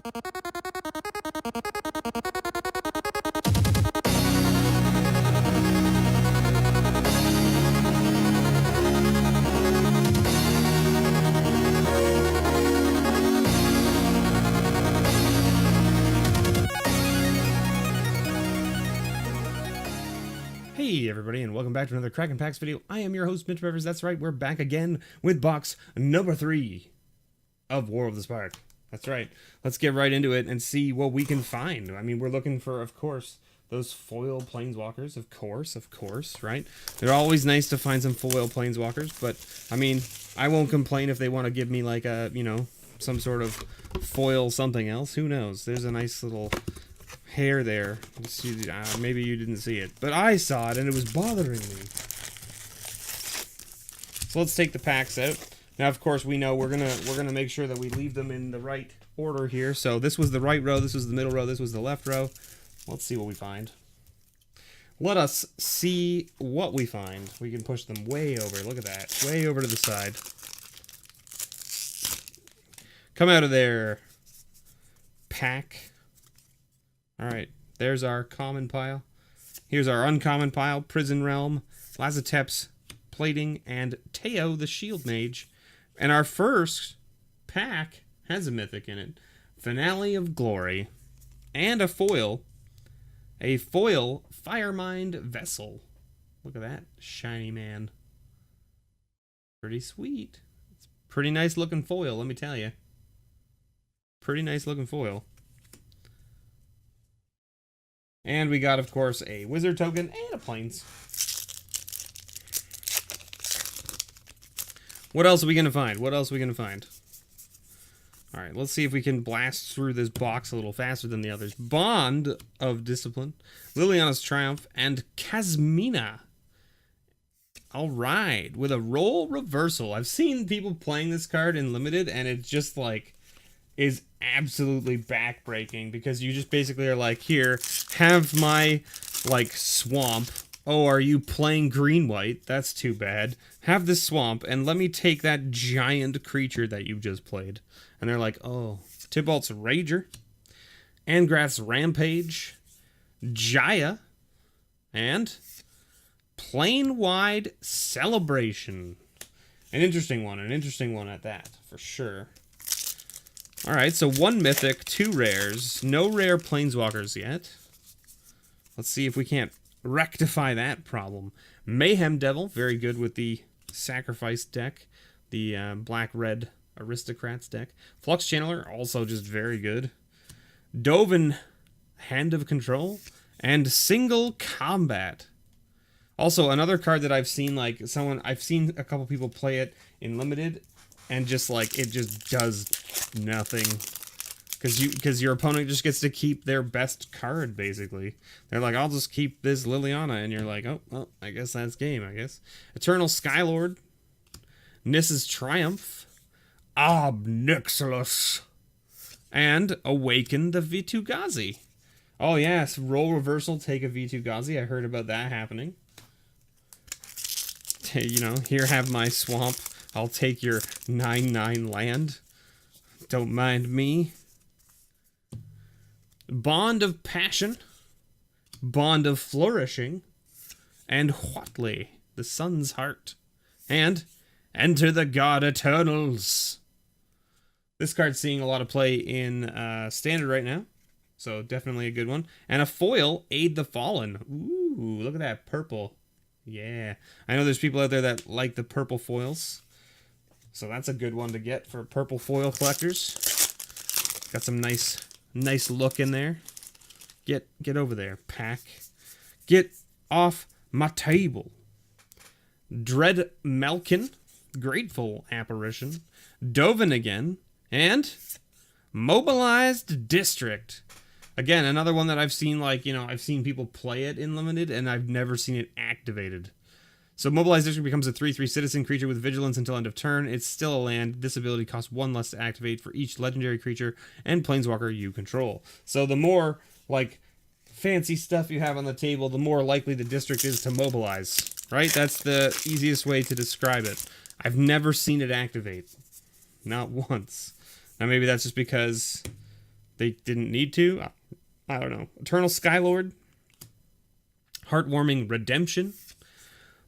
Hey everybody, and welcome back to another Kraken Packs video. I am your host, MrBevers. That's right, we're back again with box number 3 of War of the Spark. That's right. Let's get right into it and see what we can find. I mean, we're looking for, of course, those foil planeswalkers. Of course, right? They're always nice to find some foil planeswalkers, but, I mean, I won't complain if they want to give me, like, a, you know, some sort of foil something else. Who knows? There's a nice little hair there. Maybe you didn't see it, but I saw it and it was bothering me. So let's take the packs out. Now, of course, we know we're gonna make sure that we leave them in the right order here. So this was the right row, this was the middle row, this was the left row. Let's see what we find. Let us see what we find. We can push them way over. Look at that, way over to the side. Come out of there, pack. Alright, there's our common pile. Here's our uncommon pile. Prison Realm, Lazatep's Plating, and Teo the Shield Mage. And our first pack has a mythic in it. Finale of Glory. And a foil. A foil Firemind Vessel. Look at that shiny man. Pretty sweet. It's a pretty nice looking foil, let me tell you. Pretty nice looking foil. And we got, of course, a wizard token and a plains. What else are we going to find? What else are we going to find? Alright, let's see if we can blast through this box a little faster than the others. Bond of Discipline, Liliana's Triumph, and Kazmina. Alright, with a role reversal. I've seen people playing this card in Limited, and it's just like is absolutely backbreaking, because you just basically are like, here, have my, like, swamp. Oh, are you playing green-white? That's too bad. Have this swamp, and let me take that giant creature that you just played. And they're like, oh. Tybalt's Rager, Angrath's Rampage, Jaya, and Plane-Wide Celebration. An interesting one at that, for sure. Alright, so 1 mythic, 2 rares. No rare planeswalkers yet. Let's see if we can't rectify that problem. Mayhem Devil, very good with the Sacrifice deck. The black-red Aristocrats deck. Flux Channeler, also just very good. Dovin, Hand of Control. And Single Combat. Also, another card that I've seen, like, I've seen a couple people play it in Limited, and just like it just does nothing, because your opponent just gets to keep their best card, basically. They're like, I'll just keep this Liliana, and you're like, oh well, I guess that's game, I guess. Eternal Skylord, Nissa's Triumph, Obnixilis, and Awaken the Vitu-Ghazi. Oh yes, roll reversal, take a Vitu-Ghazi. I heard about that happening. You know, here, have my swamp. I'll take your 9/9 land. Don't mind me. Bond of Passion, Bond of Flourishing, and Huatli, the Sun's Heart, and Enter the God Eternals. This card's seeing a lot of play in Standard right now, so definitely a good one. And a foil, Aid the Fallen. Ooh, look at that purple. Yeah, I know there's people out there that like the purple foils. So that's a good one to get for purple foil collectors. Got some nice look in there. Get over there, pack. Get off my table. Dread Melkin, Grateful Apparition, Dovin again, and Mobilized District. Again, another one that I've seen, like, you know, I've seen people play it in Limited, and I've never seen it activated. So Mobilized District becomes a 3/3 citizen creature with vigilance until end of turn. It's still a land. This ability costs 1 less to activate for each legendary creature and planeswalker you control. So the more, like, fancy stuff you have on the table, the more likely the district is to mobilize, right? That's the easiest way to describe it. I've never seen it activate. Not once. Now maybe that's just because They didn't need to. I don't know. Eternal Skylord. Heartwarming Redemption.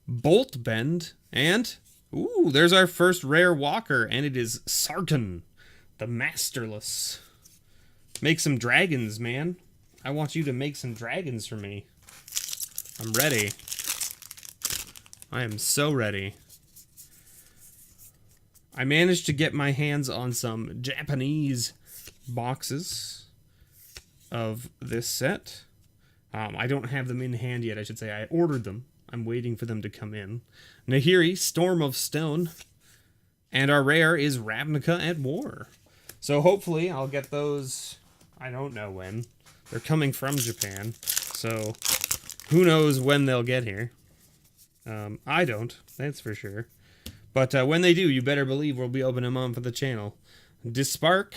Bolt Bend. And, ooh, there's our first rare walker, and it is Sargon, the Masterless. Make some dragons, man. I want you to make some dragons for me. I'm ready. I am so ready. I managed to get my hands on some Japanese boxes of this set. I don't have them in hand yet, I should say. I ordered them. I'm waiting for them to come in. Nahiri, Storm of Stone. And our rare is Ravnica at War. So hopefully I'll get those, I don't know when. They're coming from Japan. So who knows when they'll get here. I don't, that's for sure. But when they do, you better believe we'll be opening them on for the channel. Dispark.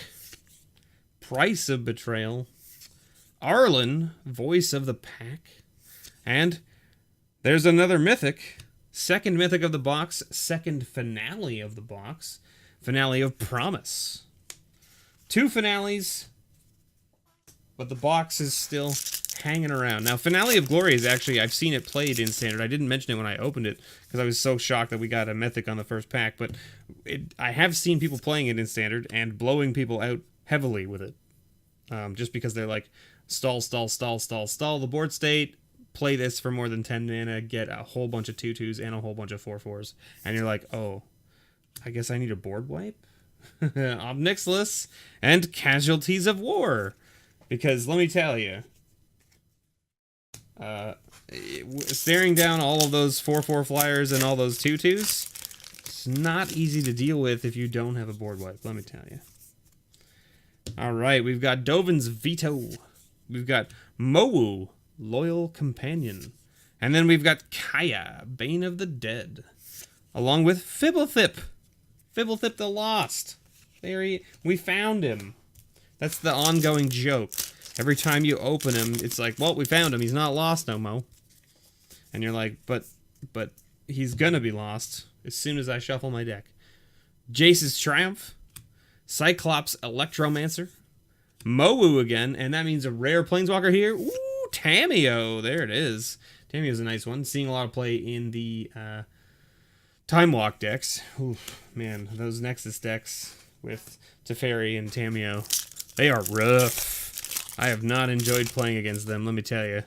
Price of Betrayal. Arlen, Voice of the Pack. And there's another mythic. Second mythic of the box. Second finale of the box. Finale of Promise. 2 finales. But the box is still hanging around. Now, Finale of Glory is actually, I've seen it played in Standard. I didn't mention it when I opened it because I was so shocked that we got a mythic on the first pack. But I have seen people playing it in Standard and blowing people out heavily with it. Just because they're like, stall the board state, play this for more than 10 mana, get a whole bunch of 2/2s and a whole bunch of 4/4s. And you're like, oh, I guess I need a board wipe? Obnixilis and Casualties of War. Because let me tell you, staring down all of those 4/4 flyers and all those 2/2s, it's not easy to deal with if you don't have a board wipe, let me tell you. Alright, we've got Dovin's Veto. We've got Mowu, Loyal Companion. And then we've got Kaya, Bane of the Dead. Along with Fibblethip. Fibblethip the Lost. We found him. That's the ongoing joke. Every time you open him, it's like, well, we found him. He's not lost no mo. And you're like, but he's gonna be lost as soon as I shuffle my deck. Jace's Triumph. Cyclops Electromancer. Mowu again, and that means a rare Planeswalker here. Ooh, Tameo. There it is. Tameo's a nice one. Seeing a lot of play in the Time Walk decks. Ooh, man, those Nexus decks with Teferi and Tameo, they are rough. I have not enjoyed playing against them, let me tell you.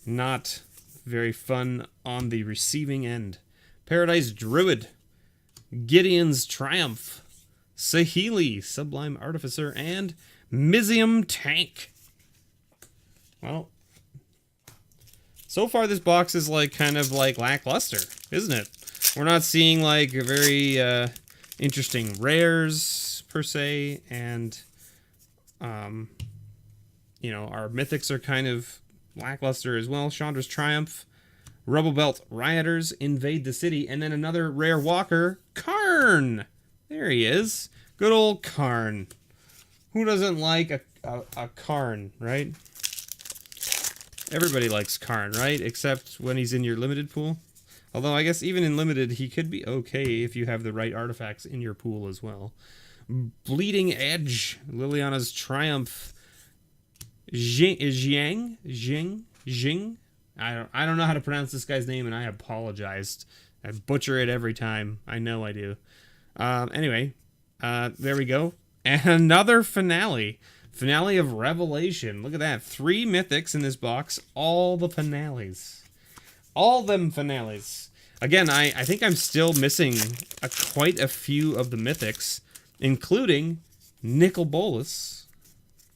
Not very fun on the receiving end. Paradise Druid. Gideon's Triumph. Saheeli, Sublime Artificer, and Mizium Tank. Well, so far this box is like kind of like lackluster, isn't it? We're not seeing like very interesting rares per se, and you know, our mythics are kind of lackluster as well. Chandra's Triumph, Rubble Belt Rioters, Invade the City, and then another rare walker, Karn. There he is. Good old Karn. Who doesn't like a Karn, right? Everybody likes Karn, right? Except when he's in your limited pool. Although I guess even in limited, he could be okay if you have the right artifacts in your pool as well. Bleeding Edge, Liliana's Triumph, Jing. I don't know how to pronounce this guy's name, and I apologized. I butcher it every time. I know I do. Anyway, there we go. And another finale. Finale of Revelation. Look at that. 3 mythics in this box. All the finales. All them finales. Again, I think I'm still missing quite a few of the mythics, including Nicol Bolas.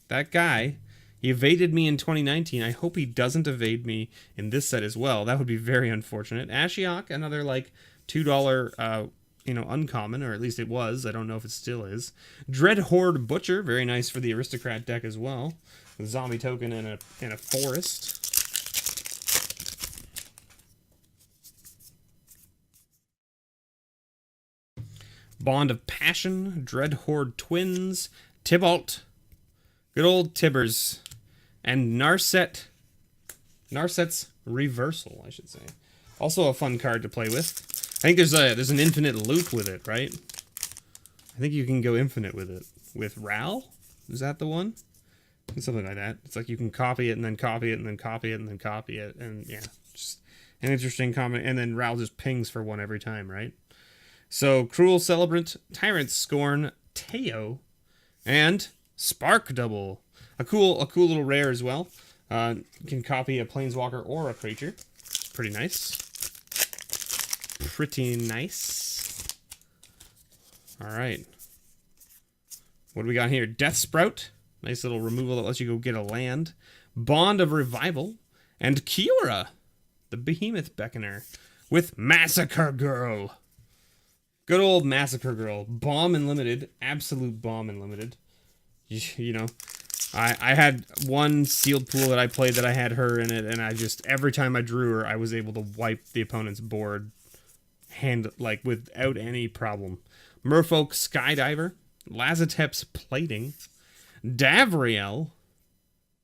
That guy. He evaded me in 2019. I hope he doesn't evade me in this set as well. That would be very unfortunate. Ashiok, another like $2 uncommon, or at least it was. I don't know if it still is. Dreadhorde Butcher, very nice for the Aristocrat deck as well. With zombie token and a forest. Bond of Passion, Dreadhorde Twins, Tybalt, good old Tibbers, and Narset's Reversal, I should say. Also a fun card to play with. I think there's an infinite loop with it, right? I think you can go infinite with it. With Ral? Is that the one? Something like that. It's like you can copy it and then copy it and then copy it and then copy it. And yeah, just an interesting comment. And then Ral just pings for one every time, right? So, Cruel Celebrant, Tyrant Scorn, Teo, and Spark Double. A cool little rare as well. You can copy a Planeswalker or a creature. Pretty nice. Pretty nice. Alright. What do we got here? Death Sprout. Nice little removal that lets you go get a land. Bond of Revival. And Kiora, the Behemoth Beckoner, with Massacre Girl. Good old Massacre Girl. Bomb Unlimited. Absolute Bomb Unlimited. You know, I had one sealed pool that I played that I had her in it, and I just, every time I drew her, I was able to wipe the opponent's board like without any problem. Merfolk Skydiver. Lazotep's Plating. Davriel.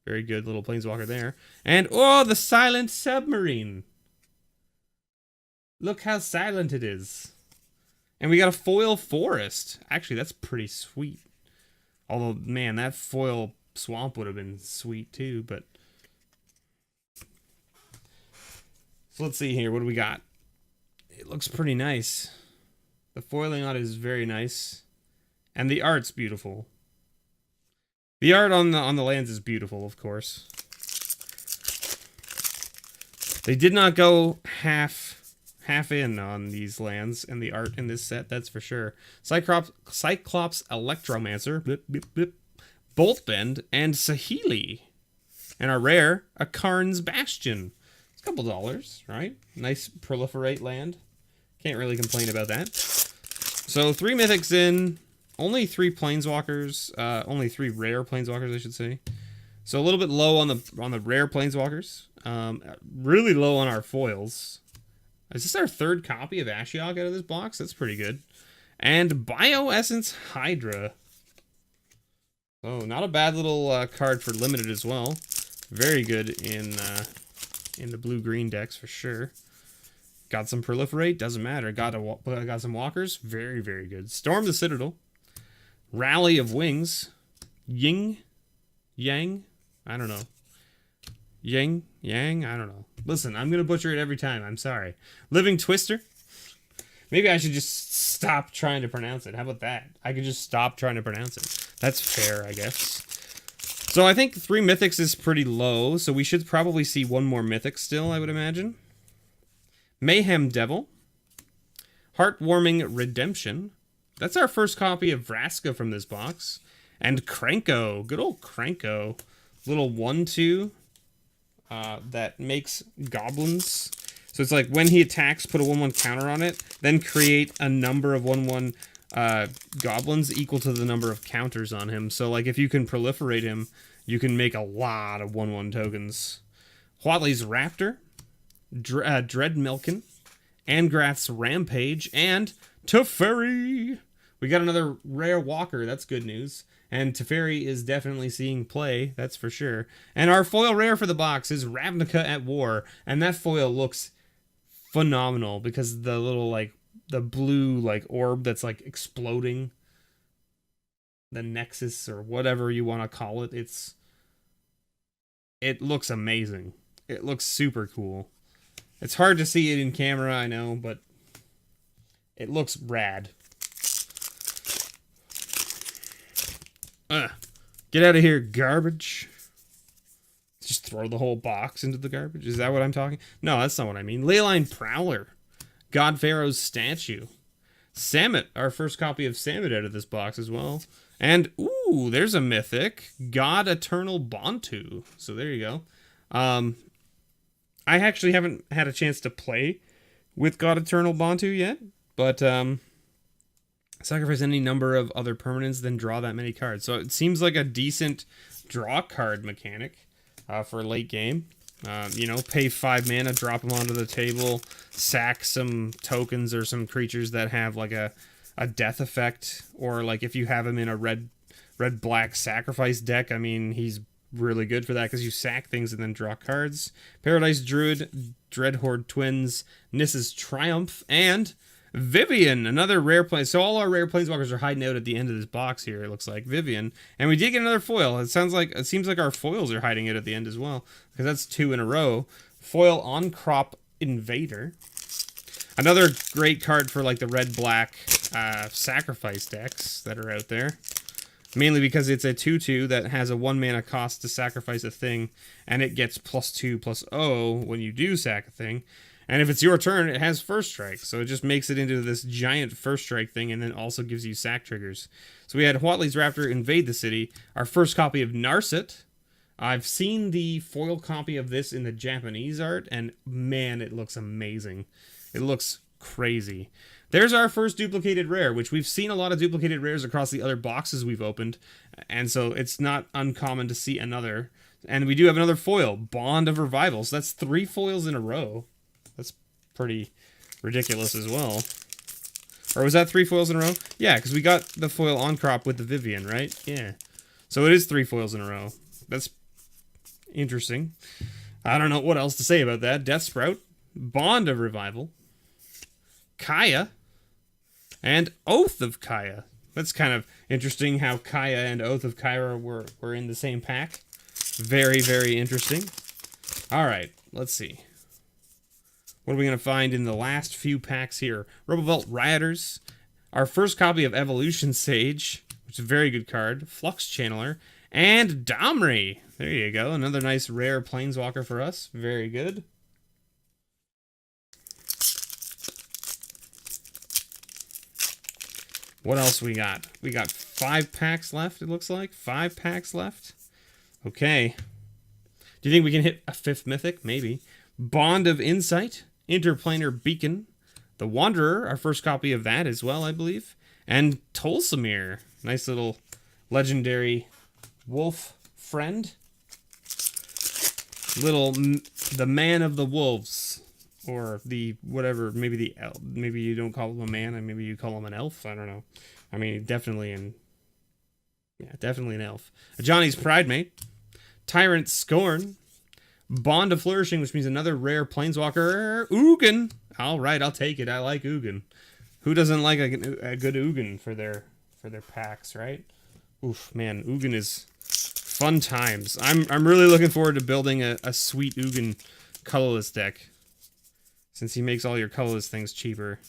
Very good little Planeswalker there. And, oh, the Silent Submarine. Look how silent it is. And we got a foil forest. Actually, that's pretty sweet. Although, man, that foil swamp would have been sweet too, but... So let's see here. What do we got? It looks pretty nice. The foiling on it is very nice. And the art's beautiful. The art on the lands is beautiful, of course. They did not go half in on these lands and the art in this set, that's for sure. Cyclops Electromancer, blip, blip, blip, Boltbend, and Saheeli. And our rare, a Karn's Bastion. It's a couple dollars, right? Nice proliferate land. Can't really complain about that. So 3 mythics in, only 3 planeswalkers, only 3 rare planeswalkers, I should say. So a little bit low on the rare planeswalkers. Really low on our foils. Is this our 3rd copy of Ashiok out of this box? That's pretty good. And Bioessence Hydra. Oh, not a bad little card for limited as well. Very good in the blue-green decks for sure. Got some proliferate, doesn't matter. Got some walkers, very, very good. Storm the Citadel. Rally of Wings. Yang, I don't know. Yang, I don't know. Listen, I'm gonna butcher it every time. I'm sorry. Living Twister. Maybe I should just stop trying to pronounce it. How about that? I could just stop trying to pronounce it. That's fair, I guess. So I think 3 mythics is pretty low, so we should probably see 1 more mythic still, I would imagine. Mayhem Devil. Heartwarming Redemption. That's our first copy of Vraska from this box. And Krenko. Good old Krenko. Little 1/2 that makes goblins. So it's like when he attacks, put a 1/1 counter on it, then create a number of 1/1 goblins equal to the number of counters on him. So like if you can proliferate him, you can make a lot of 1/1 tokens. Huatley's Raptor. Dreadmilkin. Angrath's Rampage. And Teferi. We got another rare walker. That's good news. And Teferi is definitely seeing play. That's for sure. And our foil rare for the box is Ravnica at War. And that foil looks phenomenal because the little, like, the blue, like, orb that's, like, exploding. The Nexus or whatever you want to call it. It looks amazing. It looks super cool. It's hard to see it in camera, I know, but it looks rad. Get out of here, garbage. Just throw the whole box into the garbage. Is that what I'm talking? No, that's not what I mean. Leyline Prowler. God Pharaoh's Statue. Samut. Our first copy of Samut out of this box as well. And, ooh, there's a mythic. God Eternal Bantu. So there you go. I actually haven't had a chance to play with God Eternal Bantu yet. But, sacrifice any number of other permanents, then draw that many cards. So it seems like a decent draw card mechanic for late game. You know, pay 5 mana, drop them onto the table, sack some tokens or some creatures that have like a death effect, or like if you have him in a red-black sacrifice deck, I mean, he's really good for that because you sack things and then draw cards. Paradise Druid, Dreadhorde Twins, Nissa's Triumph, and Vivian, another rare plane. So all our rare planeswalkers are hiding out at the end of this box here. It looks like Vivian, and we did get another foil. It seems like our foils are hiding out at the end as well, because that's 2 in a row. Foil on Crop Invader. Another great card for like the red-black sacrifice decks that are out there. Mainly because it's a 2/2 that has a 1 mana cost to sacrifice a thing, and it gets +2/+0 when you do sack a thing. And if it's your turn, it has first strike, so it just makes it into this giant first strike thing, and then also gives you sack triggers. So we had Huatley's Raptor invade the city, our first copy of Narset. I've seen the foil copy of this in the Japanese art, and man, it looks amazing. It looks crazy. There's our first duplicated rare, which we've seen a lot of duplicated rares across the other boxes we've opened, and so it's not uncommon to see another. And we do have another foil, Bond of Revival, so that's 3 foils in a row. That's pretty ridiculous as well. Or was that 3 foils in a row? Yeah, because we got the foil on crop with the Vivian, right? Yeah. So it is 3 foils in a row. That's interesting. I don't know what else to say about that. Death Sprout, Bond of Revival, Kaya, and Oath of Kaya. That's kind of interesting how Kaya and Oath of Kaya were in the same pack. Very, very interesting. All right, let's see. What are we going to find in the last few packs here? Robovolt Rioters, our first copy of Evolution Sage, which is a very good card, Flux Channeler, and Domri. There you go, another nice rare planeswalker for us. Very good. What else we got? We got 5 packs left, it looks like. 5 packs left. Okay. Do you think we can hit a 5th mythic? Maybe. Bond of Insight, Interplanar Beacon, the Wanderer, our first copy of that as well, I believe, and Tolsimir, nice little legendary wolf friend. The Man of the Wolves, or the whatever, maybe maybe you don't call him a man, and maybe you call him an elf. I don't know. I mean, definitely an elf. Johnny's Pridemate, Tyrant Scorn, Bond of Flourishing, which means another rare planeswalker, Ugin. All right, I'll take it. I like Ugin. Who doesn't like a good Ugin for their packs, right? Oof, man, Ugin is fun times. I'm really looking forward to building a sweet Ugin colorless deck, since he makes all your colorless things cheaper.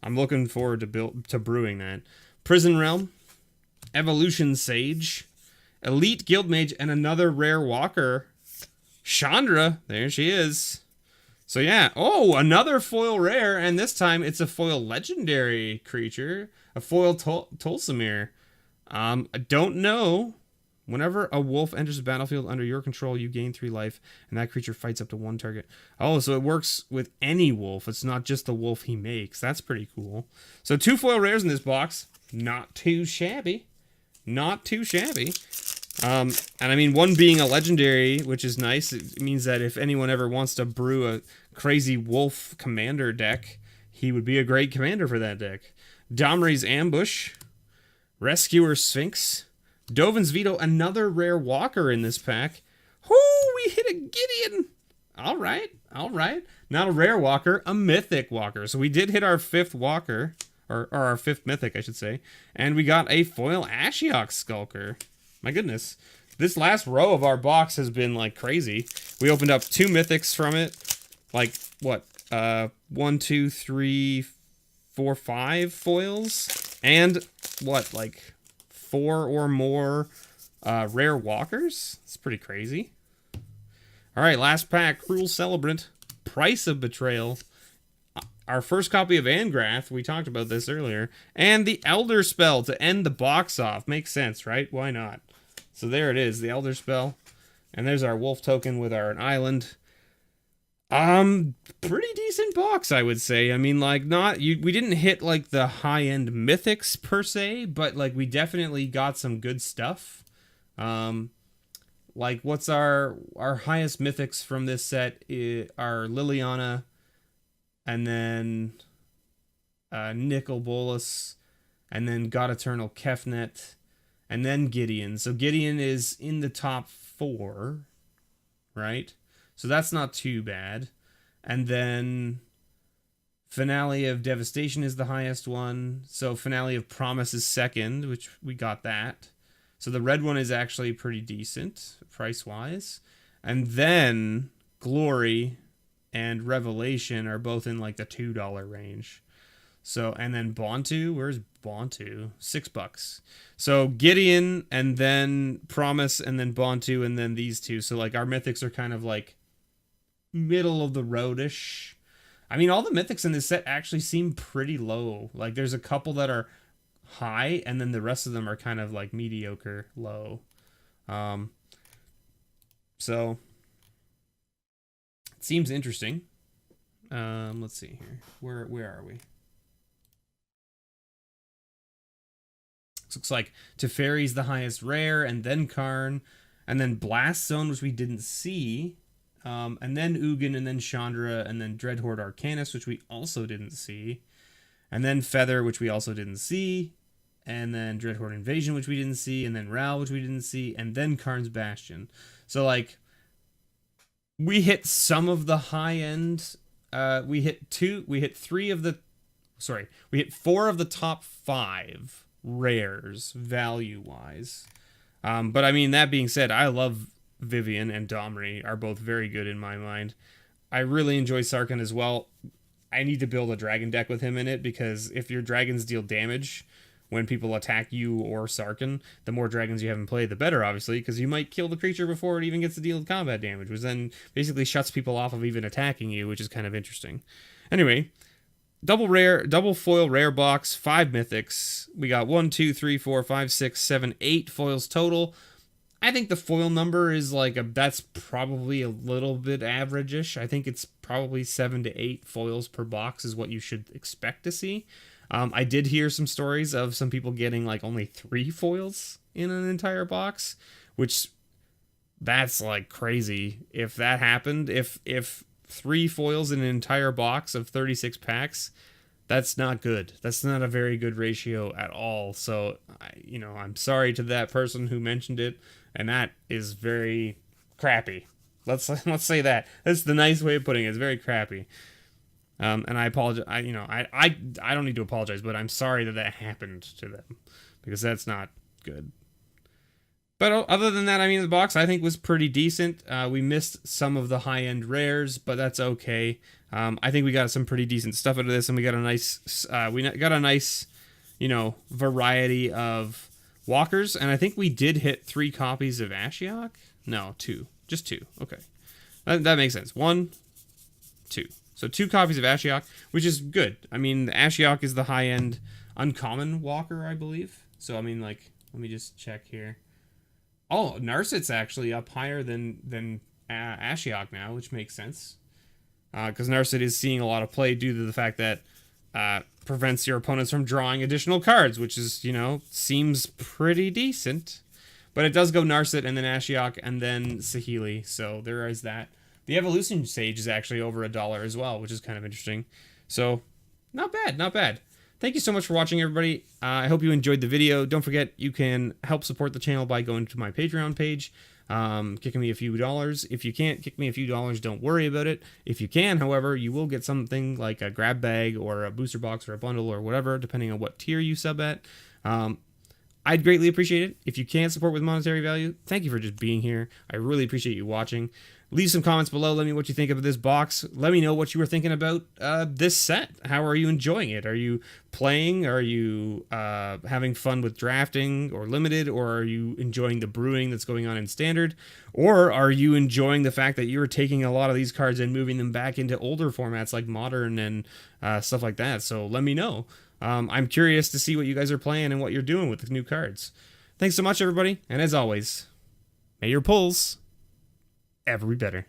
I'm looking forward to brewing that. Prison Realm, Evolution Sage, Elite Guildmage, and another rare walker, Chandra. There she is. So yeah, oh, another foil rare, and this time it's a foil legendary creature, a foil Tolsimir. I don't know. Whenever a wolf enters the battlefield under your control, you gain 3 life, and that creature fights up to 1 target. Oh, so it works with any wolf. It's not just the wolf he makes. That's pretty cool. So 2 foil rares in this box. Not too shabby. Not too shabby. And I mean, one being a legendary, which is nice. It means that if anyone ever wants to brew a crazy wolf commander deck, he would be a great commander for that deck. Domri's Ambush, Rescuer Sphinx, Dovin's Veto, another rare walker in this pack. Whoo, we hit a Gideon. All right, all right. Not a rare walker, a mythic walker. So we did hit our 5th walker, or our 5th mythic, I should say. And we got a foil Ashiok Skulker. My goodness. This last row of our box has been like crazy. We opened up 2 mythics from it. Like, what? 1, 2, 3, 4, 5 foils. And what, like 4 or more rare walkers? It's pretty crazy. All right, last pack. Cruel Celebrant, Price of Betrayal, our first copy of Angrath. We talked about this earlier. And the Elder Spell to end the box off. Makes sense, right? Why not? So there it is, the Elder Spell. And there's our wolf token with our island. Pretty decent box, I would say. I mean, like, we didn't hit like the high-end mythics per se, but like we definitely got some good stuff. Like, what's our highest mythics from this set are Liliana, and then Nicol Bolas, and then God Eternal Kefnet, and then Gideon. So Gideon is in the top 4, right? So that's not too bad. And then Finale of Devastation is the highest one. So Finale of Promise is second, which we got that. So the red one is actually pretty decent, price-wise. And then Glory and Revelation are both in like the $2 range. So, and then Bontu, where's Bontu? $6. So Gideon and then Promise and then Bontu and then these two. So like our mythics are kind of like middle of the roadish. I mean, all the mythics in this set actually seem pretty low. Like there's a couple that are high and then the rest of them are kind of like mediocre low. So it seems interesting. Let's see here. Where are we? Looks like Teferi's the highest rare, and then Karn, and then Blast Zone, which we didn't see, and then Ugin, and then Chandra, and then Dreadhorde Arcanus, which we also didn't see, and then Feather, which we also didn't see, and then Dreadhorde Invasion, which we didn't see, and then Ral, which we didn't see, and then Karn's Bastion. So, like, we hit some of the high end. We hit four of the top 5 rares value-wise. But I mean, that being said, I love Vivian and Domri are both very good in my mind. I really enjoy Sarkhan as well. I need to build a dragon deck with him in it, because if your dragons deal damage when people attack you or Sarkhan, the more dragons you have in play, the better, obviously, because you might kill the creature before it even gets to deal combat damage, which then basically shuts people off of even attacking you, which is kind of interesting. Anyway, double foil rare box, 5 mythics. We got 1, 2, 3, 4, 5, 6, 7, 8 foils total. I think the foil number is like that's probably a little bit average-ish. I think it's probably 7 to 8 foils per box is what you should expect to see. I did hear some stories of some people getting like only 3 foils in an entire box, which that's like crazy. If that happened, if 3 foils in an entire box of 36 packs, that's not good. That's not a very good ratio at all. So, I'm sorry to that person who mentioned it, and that is very crappy. Let's say that. That's the nice way of putting it. It's very crappy. And I apologize. I don't need to apologize, but I'm sorry that happened to them, because that's not good. But other than that, I mean, the box I think was pretty decent. We missed some of the high-end rares, but that's okay. I think we got some pretty decent stuff out of this, and we got a nice, variety of walkers. And I think we did hit 3 copies of Ashiok. No, 2, just 2. Okay, that makes sense. 1, 2. So 2 copies of Ashiok, which is good. I mean, Ashiok is the high-end uncommon walker, I believe. So I mean, like, let me just check here. Oh, Narset's actually up higher than Ashiok now, which makes sense. Because Narset is seeing a lot of play due to the fact that prevents your opponents from drawing additional cards, which is, seems pretty decent. But it does go Narset and then Ashiok and then Saheeli, so there is that. The Evolution Sage is actually over $1 as well, which is kind of interesting. So, not bad, not bad. Thank you so much for watching, everybody. I hope you enjoyed the video. Don't forget, you can help support the channel by going to my Patreon page, kicking me a few dollars. If you can't kick me a few dollars, don't worry about it. If you can, however, you will get something like a grab bag or a booster box or a bundle or whatever, depending on what tier you sub at. I'd greatly appreciate it. If you can support with monetary value, thank you for just being here. I really appreciate you watching. Leave some comments below. Let me know what you think of this box. Let me know what you were thinking about this set. How are you enjoying it? Are you playing? Are you having fun with drafting or limited? Or are you enjoying the brewing that's going on in standard? Or are you enjoying the fact that you're taking a lot of these cards and moving them back into older formats like modern and stuff like that? So let me know. I'm curious to see what you guys are playing and what you're doing with the new cards. Thanks so much, everybody. And as always, may your pulls ever be better.